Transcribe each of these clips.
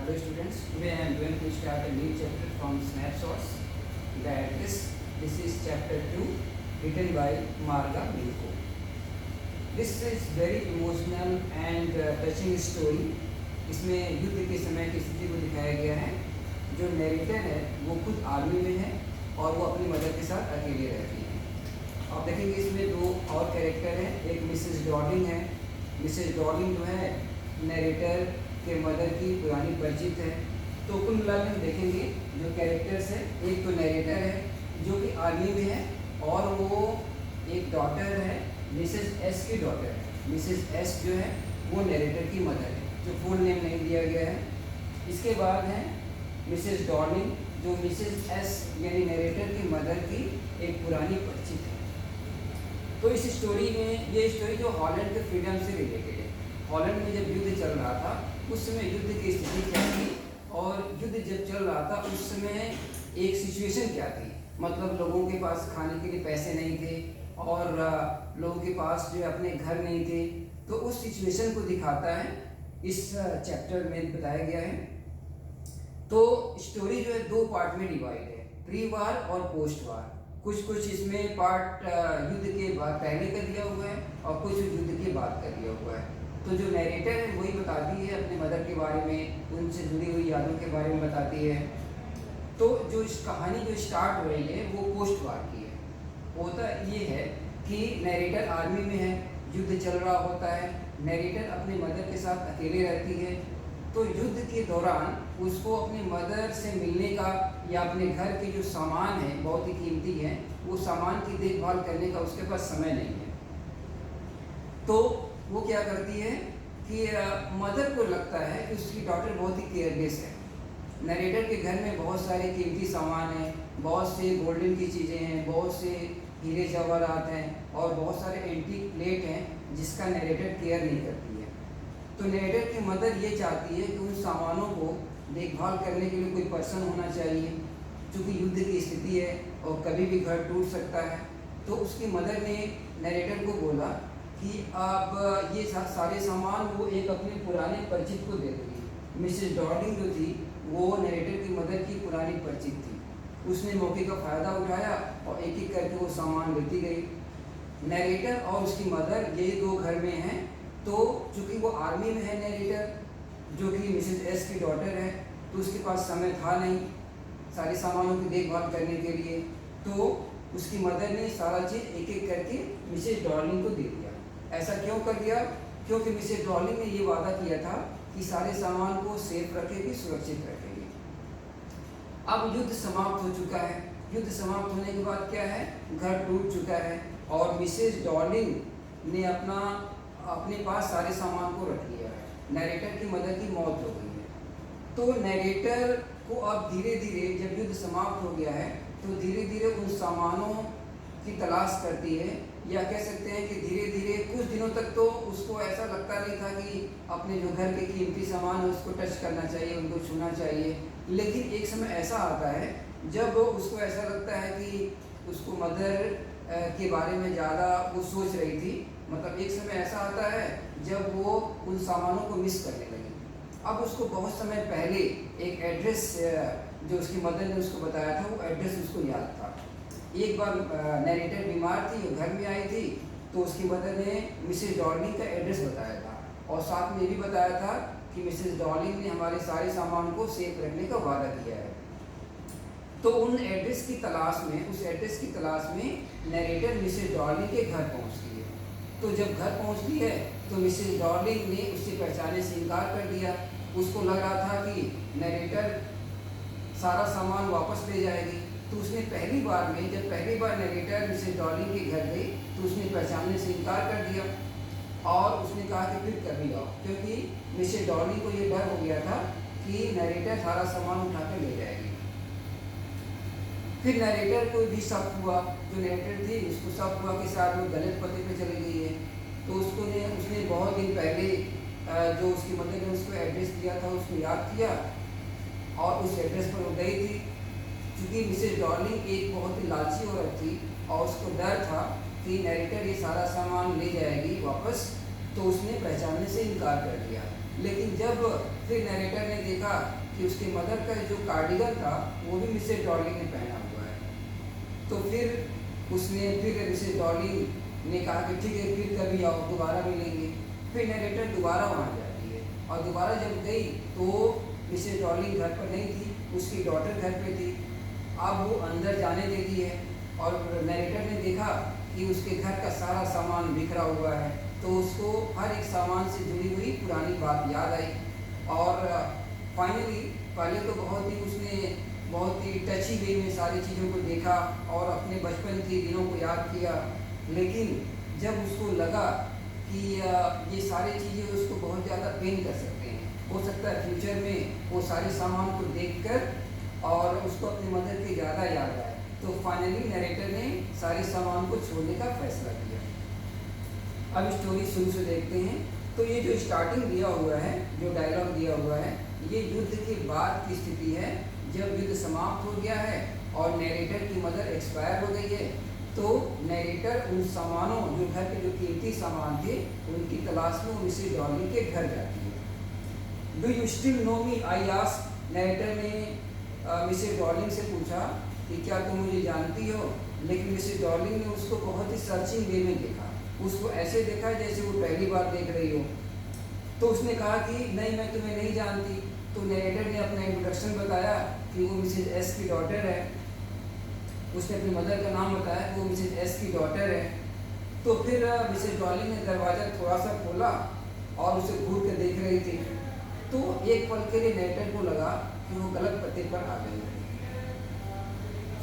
Hello students, today I am going to start a new chapter from Snapshots. This is chapter 2 written by Marga Milko. This is very emotional and touching story. इसमें युद्ध के समय की स्थिति को दिखाया गया है. जो नरेटर है वो खुद आर्मी में है और वो अपनी मदर के साथ अकेले रहती है. आप देखेंगे इसमें दो और कैरेक्टर हैं. एक मिसेस डॉर्लिंग है. मिसेस डॉर्लिंग जो है नरेटर के मदर की पुरानी परिचित है. तो कुल मिलाकर हम देखेंगे जो कैरेक्टर्स है, एक तो नरेटर है जो कि आर्मी में है और वो एक डॉटर है, मिसेस एस की डॉटर है. मिसेस एस जो है वो नरेटर की मदर है, जो फुल नेम नहीं दिया गया है. इसके बाद है मिसेस डॉर्लिंग जो मिसेस एस यानी नरेटर की मदर की एक पुरानी परिचित है. तो इस स्टोरी में ये स्टोरी जो हॉलैंड के फ्रीडम से रिलेटेड है. हॉलैंड में जब युद्ध चल रहा था उस समय युद्ध की स्थिति क्या थी और युद्ध जब चल रहा था उस समय एक सिचुएशन क्या थी. मतलब लोगों के पास खाने के लिए पैसे नहीं थे और लोगों के पास जो अपने घर नहीं थे. तो उस सिचुएशन को दिखाता है इस चैप्टर में बताया गया है. तो स्टोरी जो है दो पार्ट में डिवाइड है, प्री वार और पोस्ट वार. कुछ इसमें पार्ट युद्ध के बाद पहले का दिया हुआ है और कुछ युद्ध के बाद का दिया हुआ है. तो जो नरेटर है वही बताती है अपने मदर के बारे में, उनसे जुड़ी हुई यादों के बारे में बताती है. तो जो इस कहानी जो स्टार्ट हो रही है वो पोस्ट वार की है. होता ये है कि नरेटर आर्मी में है, युद्ध चल रहा होता है, नरेटर अपने मदर के साथ अकेले रहती है. तो युद्ध के दौरान उसको अपनी मदर से मिलने का या अपने घर के जो सामान है बहुत ही कीमती है वो सामान की देखभाल करने का उसके पास समय नहीं है. तो वो क्या करती है कि मदर को लगता है कि उसकी डॉटर बहुत ही केयरलेस है. नरेटर के घर में बहुत सारे कीमती सामान हैं, बहुत से गोल्डन की चीज़ें हैं, बहुत से हीरे जवाहरात हैं और बहुत सारे एंटीक प्लेट हैं जिसका नरेटर केयर नहीं करती है. तो नरेटर की मदर ये चाहती है कि उन सामानों को देखभाल करने के लिए कोई पर्सन होना चाहिए, क्योंकि युद्ध की स्थिति है और कभी भी घर टूट सकता है. तो उसकी मदर ने नरेटर को बोला कि आप ये सारे सामान वो एक अपने पुराने परिचित को दे देगी. मिसेस डॉर्लिंग जो थी वो नरेटर की मदर की पुरानी परिचित थी. उसने मौके का फ़ायदा उठाया और एक एक करके वो सामान लेती गई. नरेटर और उसकी मदर ये दो घर में हैं. तो चूँकि वो आर्मी में है नरेटर जो कि मिसेस एस की डॉटर है, तो उसके पास समय था नहीं सारे सामानों की देखभाल करने के लिए. तो उसकी मदर ने सारा चीज़ एक एक करके मिसेस डॉर्लिंग को दे दिया. ऐसा क्यों कर दिया? क्योंकि मिसेस डॉर्लिंग ने ये वादा किया था कि सारे सामान को सेफ रखेगी, सुरक्षित रखेगी. अब युद्ध समाप्त हो चुका है. युद्ध समाप्त होने के बाद क्या है, घर टूट चुका है और मिसेस डॉर्लिंग ने अपने पास सारे सामान को रख लिया है. नरेटर की मदर की मौत हो गई है. तो नरेटर को अब धीरे धीरे जब युद्ध समाप्त हो गया है तो धीरे धीरे उन सामानों की तलाश करती है, या कह सकते हैं कि धीरे धीरे कुछ दिनों तक तो उसको ऐसा लगता नहीं था कि अपने जो घर के कीमती सामान है उसको टच करना चाहिए, उनको छूना चाहिए. लेकिन एक समय ऐसा आता है जब उसको ऐसा लगता है कि उसको मदर के बारे में ज़्यादा वो सोच रही थी. मतलब एक समय ऐसा आता है जब वो उन सामानों को मिस करने लगी. अब उसको बहुत समय पहले एक एड्रेस जो उसकी मदर ने उसको बताया था वो एड्रेस उसको याद था. एक बार नरेटर बीमार थी, वो घर में आई थी, तो उसकी मदर ने मिसेस डॉर्लिंग का एड्रेस बताया था और साथ में ये भी बताया था कि मिसेस डॉर्लिंग ने हमारे सारे सामान को सेफ रखने का वादा किया है. तो उन एड्रेस की तलाश में उस एड्रेस की तलाश में नरेटर मिसेस डॉर्लिंग के घर पहुंचती है. तो जब घर पहुंचती है तो मिसेस डॉर्लिंग ने उसे पहचानने से इनकार कर दिया. उसको लग रहा था कि नरेटर सारा सामान वापस ले जाएगी. तो उसने जब पहली बार नरेटर मिसेस डॉर्लिंग के घर गई तो उसने पहचानने से इनकार कर दिया और उसने कहा कि फिर कभी आओ, क्योंकि मिसेस डॉर्लिंग को ये डर हो गया था कि नरेटर सारा सामान उठा कर ले जाएगी. फिर नरेटर को भी शक हुआ, जो नरेटर थी उसको शक हुआ कि शायद वो गलत पते पे चली गई है. तो उसने बहुत दिन पहले जो उसकी मदर ने उसको एड्रेस दिया था उसको याद किया और उस एड्रेस पर वो गई थी. क्योंकि मिसेस डॉर्लिंग एक बहुत ही लालची औरत थी और उसको डर था कि नरेटर ये सारा सामान ले जाएगी वापस, तो उसने पहचानने से इनकार कर दिया. लेकिन जब फिर नरेटर ने देखा कि उसके मदर का जो कार्डिगन था वो भी मिसेज डॉर्लिंग ने पहना हुआ है। तो फिर उसने फिर मिसेज डॉर्लिंग ने कहा कि ठीक है फिर कभी आओ, दोबारा मिलेंगे। फिर नरेटर दोबारा वहाँ जाती है और दोबारा जब गई तो मिसेज डॉर्लिंग घर पर नहीं थी, उसकी डॉटर घर पे थी। अब वो अंदर जाने देती है और नरेटर ने देखा कि उसके घर का सारा सामान बिखरा हुआ है, तो उसको हर एक सामान से जुड़ी हुई पुरानी बात याद आई। और फाइनली पहले तो उसने बहुत ही टची वे में सारी चीज़ों को देखा और अपने बचपन के दिनों को याद किया। लेकिन जब उसको लगा कि ये सारी चीज़ें उसको बहुत ज़्यादा पेन कर सकते हैं, हो सकता है फ्यूचर में वो सारे सामान को देखकर और उसको अपने मदर की ज़्यादा याद आए, तो फाइनली नरेटर ने सारे सामान को छोड़ने का फैसला किया। अब स्टोरी शुरू से देखते हैं। तो ये जो स्टार्टिंग दिया हुआ है, जो डायलॉग दिया हुआ है, ये युद्ध के बाद की स्थिति है, जब युद्ध समाप्त हो गया है और नरेटर की मदर एक्सपायर हो गई है। तो नरेटर उन सामानों, जो घर के जो कीमती सामान थे, उनकी तलाश में मिसेज डॉर्लिंग के घर जाती है। Do you still know me, I asked. Narrator ने मिसेज डॉर्लिंग से पूछा कि क्या तुम मुझे जानती हो। लेकिन मिसेज डॉर्लिंग ने उसको बहुत ही सर्चिंग वे में देखा, उसको ऐसे देखा जैसे वो पहली बार देख रही हो। तो उसने कहा कि नहीं, मैं तुम्हें नहीं जानती। तो नरेटर ने अपना इंट्रोडक्शन बताया कि वो मिसेज एस की डॉटर है। उसने अपनी मदर का नाम बताया कि वो मिसेज एस की डॉटर है। तो फिर मिसेज डॉर्लिंग ने दरवाज़ा थोड़ा सा खोला और उसे घूर कर देख रही थी। तो एक पल के लिए नरेटर को लगा कि वो गलत पते पर आ गई।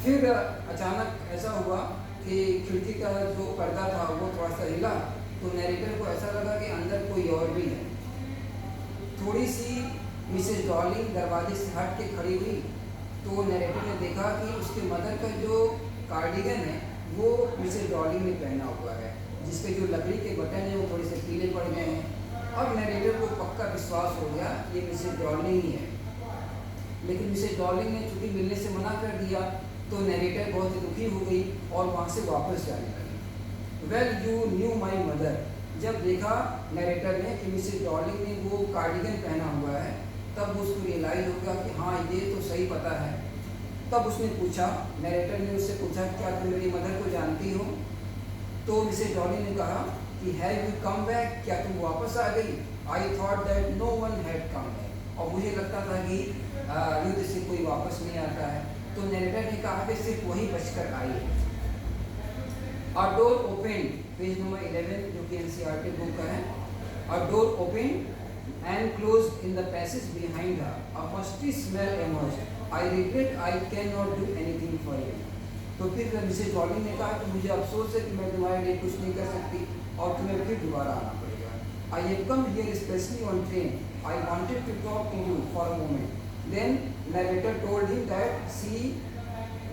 फिर अचानक ऐसा हुआ कि खिड़की का जो पर्दा था वो थोड़ा सा हिला, तो नरेटर को ऐसा लगा कि अंदर कोई और भी है। थोड़ी सी मिसेज डॉर्लिंग दरवाजे से हट के खड़ी हुई, तो नरेटर ने देखा कि उसके मदर का जो कार्डिगन है वो मिसेज डॉर्लिंग ने पहना हुआ है, जिसके जो लकड़ी के बटन हैं वो थोड़े से पीले पड़ गए हैं। अब नरेटर को पक्का विश्वास हो गया ये मिसेज डॉर्लिंग ही है। लेकिन मिसेज डॉर्लिंग ने छुट्टी मिलने से मना कर दिया, तो नरेटर बहुत ही दुखी हो गई और वहाँ से वापस जाने लगी। Well you knew my mother. जब देखा नरेटर ने कि मिसेज डॉर्लिंग ने वो कार्डिगन पहना हुआ है, तब उसको रियलाइज हो गया कि हाँ ये तो सही पता है। तब उसने पूछा, नरेटर ने उससे पूछा क्या तुम मेरी मदर को जानती हो। तो मिसेज डॉर्लिंग ने कहा कि हैव यू कम बैक, क्या तुम वापस आ गई। I thought that no one had come back, और मुझे लगता था कि युद्ध से कोई वापस नहीं आता है। तो नरेटर ने कहा कि सिर्फ वही बचकर आई है। A door opened, page number 11 जो कि NCERT बुक का है। A door opened and closed in the passage behind her. A musty smell emerged. I regret I cannot do anything for you. तो फिर मिसेज डॉर्लिंग ने कहा कि मुझे अफसोस है कि मैं तुम्हारे लिए कुछ नहीं कर सकती और तुम्हें फिर दोबारा आना पड़ेगा। I have come here especially on train. I wanted to talk to you for a moment. Then narrator told him that she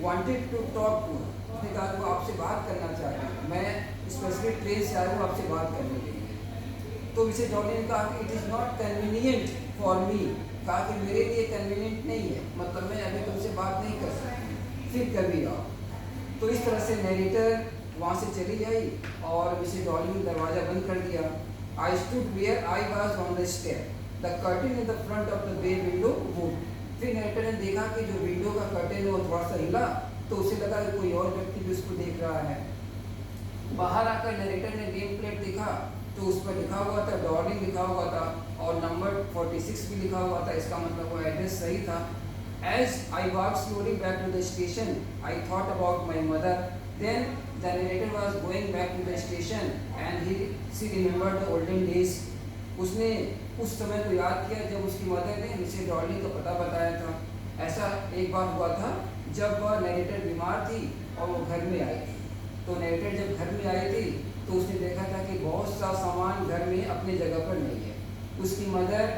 wanted to talk to her. उसने कहा कि वो आपसे बात करना चाहती है, मैं स्पेशली ट्रेन से आया हूँ आपसे बात करने के लिए। तो मिसेज डॉर्लिंग ने कहा कि it is not convenient for me, कहा कि मेरे लिए कन्वीनियंट नहीं है, मतलब मैं अभी तुमसे बात नहीं कर सकती, फिर कभी आओ। तो इस तरह से नरेटर वहाँ से चली गई और मिसेज डॉर्लिंग ने दरवाज़ा बंद कर दिया। I stood where I was on the step, the curtain in the front of the bay window moved. फिर नरेटर ने देखा कि जो विंडो का कर्टेन है वो थोड़ा सा हिला, तो उसे लगा कि कोई और व्यक्ति भी उसको देख रहा है। बाहर आकर नरेटर ने नेम प्लेट देखा, तो उस पर लिखा हुआ था डॉर्लिंग लिखा हुआ था और नंबर 46 भी लिखा हुआ था, इसका मतलब वो एड्रेस सही था। As I walked slowly back to the station, I thought about my mother. Then the narrator was going back to the station and she remembered the olden days. उसने उस समय को याद किया जब उसकी मदर ने मिसेज डॉर्लिंग का पता बताया था। ऐसा एक बार हुआ था जब वह नरेटर बीमार थी और वो घर में आई थी। तो नरेटर जब घर में आई थी तो उसने देखा था कि बहुत सा सामान घर में अपने जगह पर नहीं है। उसकी मदर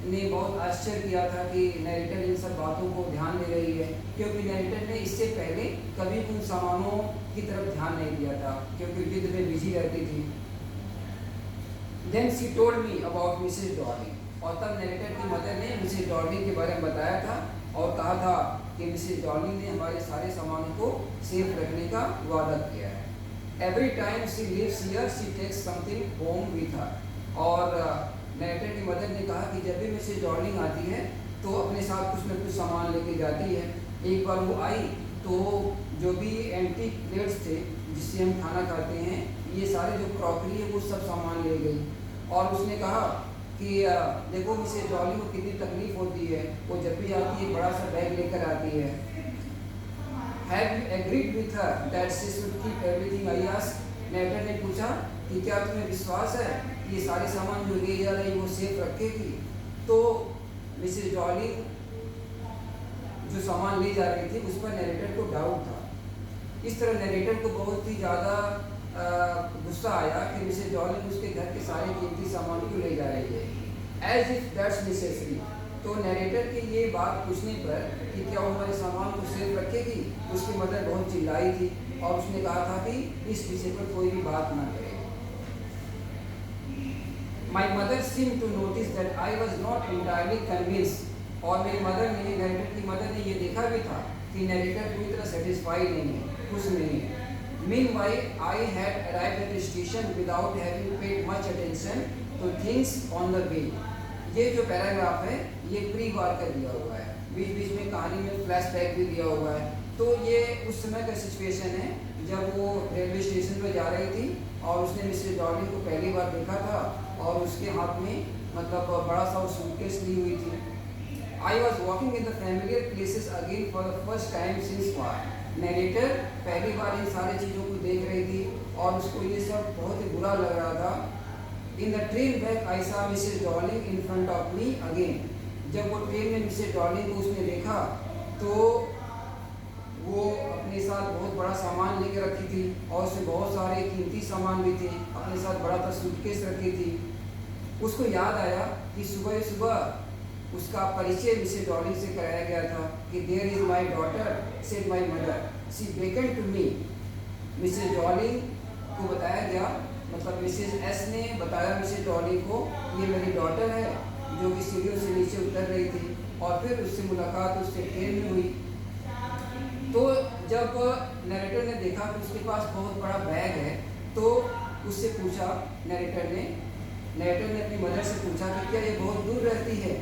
ने बहुत आश्चर्य किया था कि नरेटर इन सब बातों को ध्यान दे रही है, क्योंकि नरेटर ने इससे पहले कभी उन सामानों की तरफ ध्यान नहीं दिया था, क्योंकि युद्ध में बिजी रहती थी। Then she told me about Mrs. Darling. और तब नरेटर की मदर ने मिसेज डॉर्लिंग के बारे में बताया था और कहा था कि मिसेज डॉर्लिंग ने हमारे सारे सामानों को सेफ रखने का वादा किया है। Every time she leaves here, she takes something home with her. और नरेटर की मदर ने कहा कि जब भी मिसेस डॉर्लिंग आती है तो अपने साथ कुछ न कुछ सामान लेके जाती है। एक बार वो आई तो जो भी एंटीक प्लेट्स थे जिससे हम खाना खाते हैं, ये सारे जो क्रॉकरी है वो सब सामान ले गई। और उसने कहा कि देखो मिसेस डॉर्लिंग को कितनी तकलीफ होती है, वो जब भी आती है बड़ा सा बैग लेकर आती है। Have you agreed with her that she should keep everything? I asked. Narrator ने पूछा कि क्या तुम्हें विश्वास है कि ये सारे सामान जो ले जा रही है वो सेफ रखेगी? तो मिसेस डॉर्लिंग जो सामान ले जा रही थी उस पर नरेटर को डाउट था। इस तरह नरेटर को बहुत ही ज़्यादा गुस्सा आया कि मिसेस डॉर्लिंग उसके घर के सारे कीमती सामान को ले जा रही है, एज इफ दैट्स नेसेसरी। तो नरेटर की ये बात पूछने पर कि क्या वो हमारे सामान को सेफ रखेगी, उसकी मदर बहुत चिल्लाई थी और उसने कहा था कि इस विषय पर कोई भी बात ना करे। My mother seem to notice that I was not entirely convince. और मेरी मदर ने, नरेटर की मदर ने ये देखा भी था कि नरेटर पूरी तरह सेटिस्फाइड नहीं है, खुश नहीं है। Meanwhile, I had arrived at the station without having paid much attention to things on the way. ये जो पैराग्राफ है ये प्री वार का दिया हुआ है, बीच बीच में कहानी में फ्लैशबैक भी दिया हुआ है। तो ये उस समय का सिचुएशन है जब वो रेलवे स्टेशन पर जा रही थी और उसने मिसेस डॉर्लिंग को पहली बार देखा था और उसके हाथ में मतलब बड़ा सा वो सूटकेस ली हुई थी। I was walking in the familiar places again for the first time since war. Narrator पहली बार इन सारी चीज़ों को देख रही थी और उसको ये सब बहुत ही बुरा लग रहा था। In the train back, I saw Mrs. Darling in front of me again. जब वो ट्रेन में मिसेस डॉर्लिंग को उसने देखा तो वो अपने साथ बहुत बड़ा सामान लेकर रखी थी और उसमें बहुत सारे कीमती सामान भी थे, अपने साथ बड़ा सा सूटकेस रखी थी। उसको याद आया कि सुबह सुबह उसका परिचय मिसेस डॉर्लिंग से कराया गया था कि there is my daughter said my mother see beckon to me. Mrs Darling को बताया गया, मतलब मिसेस एस ने बताया मिसेस डॉर्लिंग को ये मेरी डॉटर है जो कि सीढ़ियों से नीचे उतर रही थी। और फिर उससे मुलाकात उससे ट्रेन में हुई। तो जब नरेटर ने देखा कि उसके पास बहुत बड़ा बैग है तो उससे पूछा, नरेटर ने अपनी मदर से पूछा कि क्या ये बहुत दूर रहती है।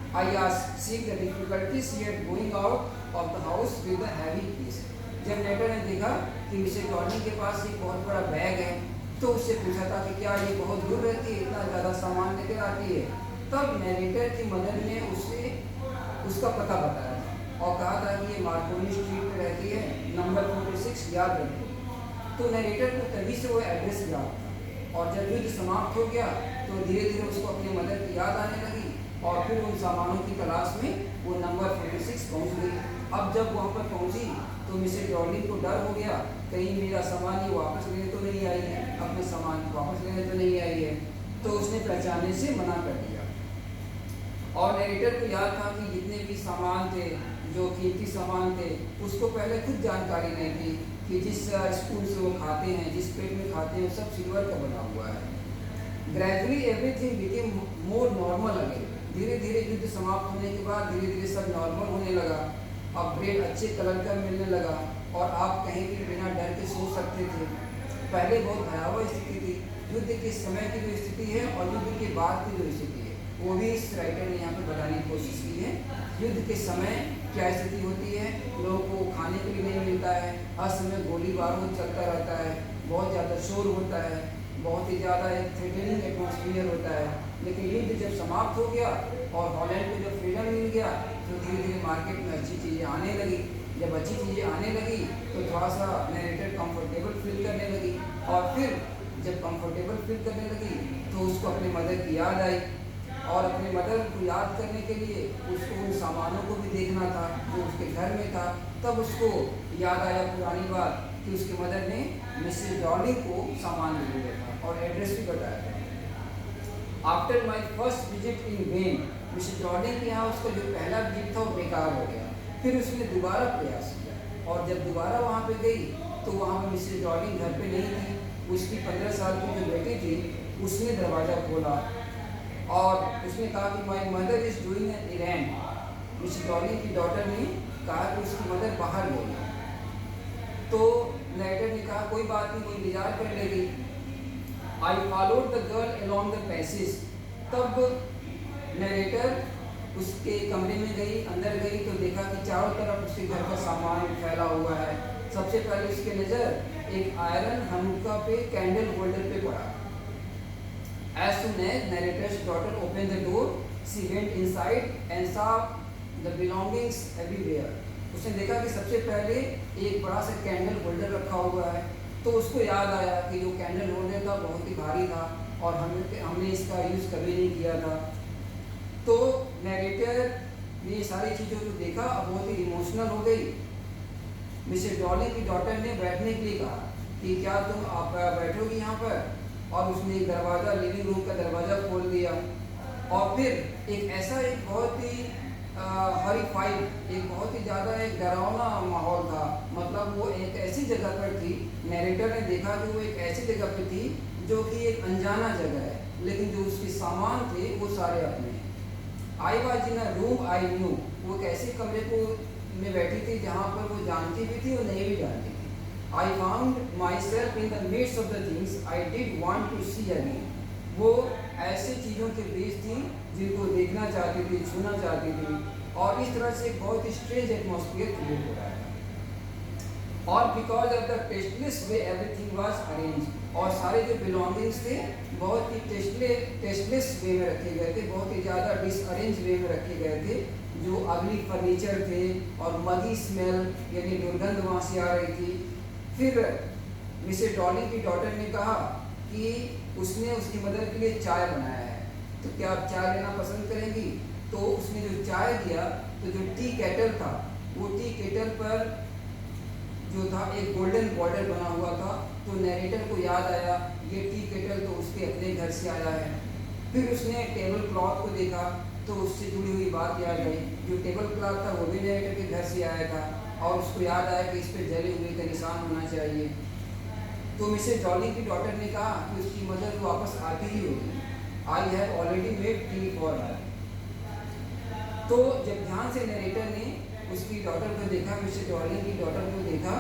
I asked, seeing the difficulties she had going out of the house with a heavy piece. जब नरेटर ने देखा कि मिसेस डॉर्लिंग के पास एक बहुत बड़ा बैग है तो उससे पूछा था कि क्या ये बहुत दूर रहती है, इतना ज़्यादा सामान लेकर आती है। तब नरेटर की मदर ने उसे उसका पता बताया था और कहा था कि ये मार्कोनी स्ट्रीट पे रहती है, नंबर 46, याद रखो। तो नरेटर को तभी से वो एड्रेस याद था और जब युद्ध समाप्त हो गया तो धीरे धीरे उसको अपनी मदर की याद आने लगी और फिर उन सामानों की तलाश में वो नंबर 46 पहुंच गई। अब जब वहाँ पर पहुंची तो मिसेस डॉर्लिंग को डर हो गया, कहीं मेरा सामान ये वापस लेने तो नहीं आई है, अपने सामान वापस लेने तो नहीं आई है। तो उसने पहचानने से मना कर दिया। और नरेटर को याद था कि जितने भी सामान थे, जो कीमती सामान थे, उसको पहले खुद जानकारी नहीं थी कि जिस स्पून से वो खाते हैं, जिस प्लेट में खाते हैं, सब सिल्वर का बना हुआ है। Gradually everything became more normal again. धीरे धीरे युद्ध समाप्त होने के बाद धीरे धीरे सब नॉर्मल होने लगा। अब ब्रेड अच्छे कलर का मिलने लगा और आप कहीं भी बिना डर के सो सकते थे। पहले बहुत भयावह स्थिति थी। युद्ध के समय की जो स्थिति है और युद्ध के बाद की जो स्थिति है वो भी इस राइटर ने यहाँ पे बताने की कोशिश की है। युद्ध के समय क्या स्थिति होती है, लोगों को खाने के लिए नहीं मिलता है, हर समय गोलीबार चलता रहता है, बहुत ज़्यादा शोर होता है, बहुत ही ज़्यादा एक थ्रेटनिंग एटमॉस्फेयर होता है। लेकिन युद्ध जब समाप्त हो गया और हॉलैंड को जब फ्रीडम मिल गया तो धीरे धीरे मार्केट में अच्छी चीज़ें आने लगी। जब अच्छी चीज़ें आने लगी तो थोड़ा सा नरेटर कंफर्टेबल फील करने लगी और फिर जब कंफर्टेबल फील करने लगी तो उसको अपने मदर की याद आई और अपने मदर को याद करने के लिए उसको उन सामानों को भी देखना था जो उसके घर में था। तब उसको याद आया पुरानी बात कि उसकी मदर ने मिसेस डॉर्लिंग को सामान दे दिया था और एड्रेस भी बताया था। After my first visit in when, Mrs Darling के यहाँ उसका जो पहला विजिट था वो बेकार हो गया। फिर उसने दोबारा प्रयास किया और जब दोबारा वहाँ पे गई तो वहाँ पर मिसेस डॉर्लिंग घर पे नहीं थी। उसकी 15 साल की जो बेटी थी उसने दरवाज़ा खोला और उसने कहा कि my mother is doing an event. Mrs Darling की डॉटर ने कहा कि उसकी मदर बाहर गई। तो नरेटर ने कहा कोई बात नहीं, कोई इंतजार कर लेगी। I followed the girl along the passage. तब नरेटर उसके कमरे में गई, अंदर गई तो देखा कि चारों तरफ उसके घर का सामान फैला हुआ है। सबसे पहले उसकी नज़र एक आयरन हनुक्का पे कैंडल होल्डर पे पड़ा। As soon as narrator's daughter opened the door, she went inside and saw the belongings everywhere. उसने देखा कि सबसे पहले एक बड़ा सा कैंडल होल्डर रखा हुआ है। तो उसको याद आया कि जो कैंडल होल्डर था बहुत ही भारी था और हमने इसका यूज़ कभी नहीं किया था। तो नरेटर ने सारी चीज़ों को देखा, अब बहुत ही इमोशनल हो गई। मिसेस डॉलिंग की डॉटर ने बैठने के लिए कहा कि क्या तुम आप बैठोगी यहाँ पर, और उसने एक दरवाज़ा, लिविंग रूम का दरवाज़ा खोल दिया। और फिर एक ऐसा एक बहुत ही हॉरिफाइड, एक बहुत ही ज़्यादा एक डरावना माहौल था। मतलब वो एक ऐसी जगह पर थी, नरेटर ने देखा कि वो एक ऐसी जगह पर थी जो कि एक अनजाना जगह है, लेकिन जो उसके सामान थे वो सारे अपने। I was in a room I knew, वो एक ऐसे कमरे को में बैठी थी जहाँ पर वो जानती भी थी और नहीं भी जानती थी। I found my self in the midst of the things I did want to see again. वो ऐसे चीज़ों के बीच थी जिनको देखना चाहती थी, छूना चाहती थी, और इस तरह से एक बहुत ही स्ट्रेंज एटमॉस्फेयर क्रिएट हो रहा था। और because of the tasteless way everything was arrange, और सारे जो बिलोंगिंग्स थे बहुत ही टेस्टलेस वे में रखे गए थे, बहुत ही ज़्यादा डिसअरेंज वे में रखे गए थे। जो अगली फर्नीचर थे और मगी स्मेल यानी दुर्गंध वहाँ से आ रही थी। फिर मिसेस डॉलिंग की डॉटर ने कहा कि उसने उसकी मदर के लिए चाय बनाया है, तो क्या आप चाय लेना पसंद करेंगी। तो उसने जो चाय दिया, तो जो टी केटल था, वो टी केटल पर जो था एक गोल्डन बॉर्डर बना हुआ था। तो नरेटर को याद आया ये टी केटल तो उसके अपने घर से आया है। फिर उसने टेबल क्लॉथ को देखा तो उससे जुड़ी हुई बात याद आई। जो टेबल क्लॉथ था वो भी नरेटर के घर से आया था, और उसको याद आया कि इस पर जले हुए का निशान होना चाहिए। तो मिसेस डॉलिंग की डॉटर ने कहा कि उसकी मदर वापस आती ही होगी। I have already made tea for her. तो जब ध्यान से नरेटर ने उसकी डॉटर को देखा, मिसेस डॉलिंग की डॉटर को देखा,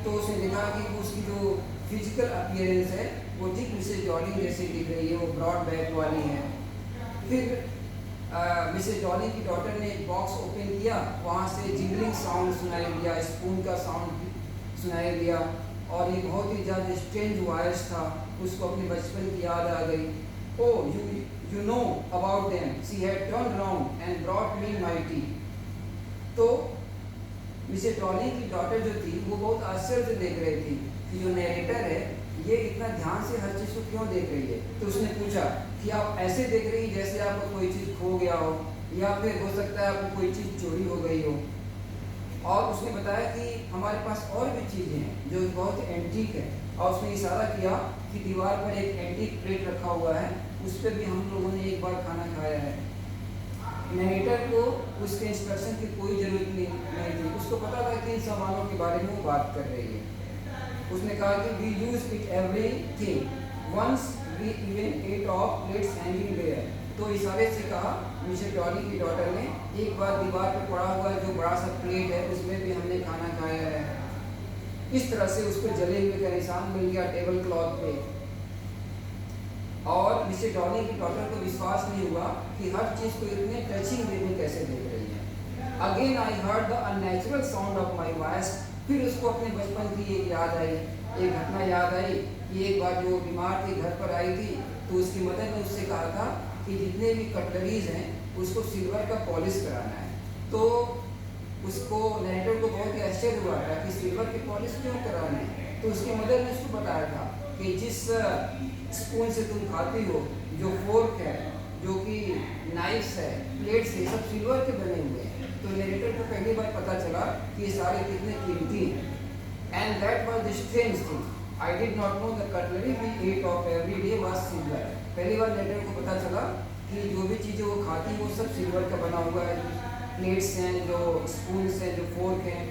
तो उसने देखा कि उसकी जो फिजिकल अपीयरेंस है वो ठीक मिसेस डॉलिंग जैसी दिख रही है, वो ब्रॉड बैक वाली है। फिर मिसेस डॉलिंग की डॉटर ने एक बॉक्स ओपन किया, वहाँ से जिंगलिंग साउंड सुनाई दिया, स्पून का साउंड सुनाई दिया, और ये बहुत ही ज़्यादा स्ट्रेंज वॉइस था। उसको अपने बचपन की याद आ गई। Oh you know about them, she had turned round and brought me my T. तो मिसेस डॉलिंग की डॉटर जो थी वो बहुत आश्चर्य से देख रही थी कि जो नरेटर है ये इतना ध्यान से हर चीज़ को क्यों देख रही है। तो उसने पूछा कि आप ऐसे देख रही हैं जैसे आपको कोई चीज़ खो गया हो, या फिर हो सकता है आपको कोई चीज़ चोरी हो गई हो। और उसने बताया कि हमारे पास और भी चीज़ें हैं जो बहुत एंटीक है, और उसने इशारा किया कि दीवार पर एक एंटीक प्लेट रखा हुआ है, उस पर भी हम लोगों ने एक बार खाना खाया है। नरेटर को उसके इंस्ट्रक्शन की कोई ज़रूरत नहीं थी, उसको पता था कि इन सामानों के बारे में वो बात कर रही है। उसने कहा कि we use it everything, once we even ate off plates hanging there. तो इशारे से कहा मिसेस डॉलिंग की डॉटर ने, एक बार दीवार पर पड़ा हुआ जो बड़ा सा प्लेट है उसमें भी हमने खाना खाया है। इस तरह से उसको जले हुए का निशान मिल गया टेबल क्लॉथ पे। और मिसेस डॉलिंग की डॉटर को विश्वास नहीं हुआ कि हर चीज़ को इतने टचिंग वे में कैसे देख रही है। Again I heard the unnatural sound of my voice. फिर उसको अपने बचपन की एक याद आई, एक घटना याद आई कि एक बार जो बीमार थी घर पर आई थी, तो उसकी मदर ने उससे कहा था कि जितने भी कटलरीज हैं उसको सिल्वर का पॉलिश कराना है। तो उसको नरेटर को बहुत ही आश्चर्य हुआ था कि सिल्वर की पॉलिश क्यों कराना है। तो उसकी मदर ने उसको बताया था कि जिस स्पून से तुम खाती हो, जो फोर्क है, जो कि नाइफ्स है, प्लेट्स है, सब सिल्वर के बने हुए हैं। तो नरेटर को पहली बार पता चला कि ये सारे कितने कीमती हैं। And that was the strange thing, I did not know the cutlery we ate off every day was silver. पहली बार नरेटर को पता चला कि जो भी चीज़ें वो खाती वो सब सिल्वर का बना हुआ है, प्लेट्स हैं, जो स्पून्स हैं, जो फोर्क हैं।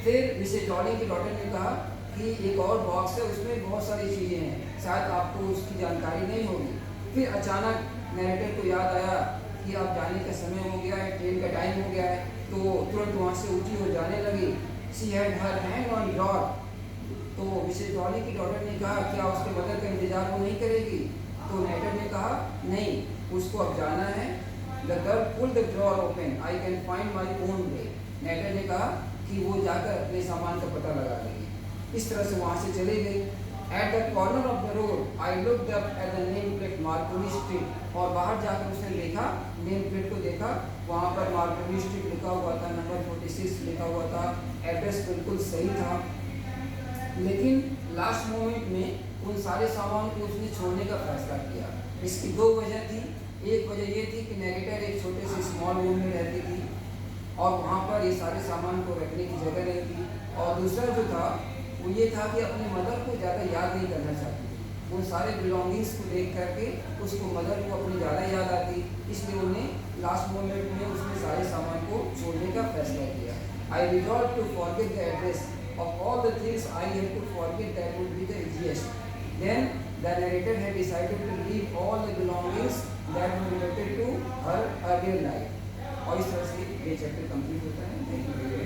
फिर मिसेस डॉलिंग की डॉटर ने कहा कि एक और बॉक्स है, उसमें बहुत सारी चीज़ें हैं, शायद आपको उसकी जानकारी नहीं होगी। फिर अचानक नरेटर को याद आया कि अब जाने का समय हो गया है, ट्रेन का टाइम हो गया है। तो तुरंत वहाँ से उठी हो जाने लगी। She had her hand on door. तो मिसेस डॉलिंग की डॉटर ने कहा क्या उसके मदर का इंतजार वो नहीं करेगी। तो नैटर ने कहा नहीं, उसको अब जाना है। The girl pulled the drawer open, I can find my own way. नैटर ने कहा कि वो जाकर अपने सामान का पता लगा लेगी। इस तरह से वहाँ से चले गई। At the corner of the road I looked up at the name plate Markovnikov street, और बाहर जाकर उसने देखा, नेम प्लेट को देखा, वहाँ पर मार्कोनी स्ट्रीट लिखा हुआ था, नंबर 46 लिखा हुआ था, एड्रेस बिल्कुल सही था। लेकिन लास्ट मोमेंट में उन सारे सामान को उसने छोड़ने का फैसला किया। इसकी दो वजह थी। एक वजह ये थी कि नैरेटर एक छोटे से स्मॉल रूम में रहती थी और वहाँ पर ये सारे सामान को रखने की जगह नहीं थी, और दूसरा जो था वो ये था कि अपनी मदर को ज़्यादा याद नहीं करना चाहती थी। उन सारे बिलोंगिंग्स को देख करके उसको मदर को अपनी ज़्यादा याद आती, इसलिए उन्हें लास्ट मोमेंट में उसने सारे सामान को छोड़ने का फैसला किया। I resolve to forget the address of all the things I had to forget, that would be the easiest. Then the narrator had decided to leave all the belongings that were related to her earlier life. और इस तरह से ये chapter complete होता है। Thank you.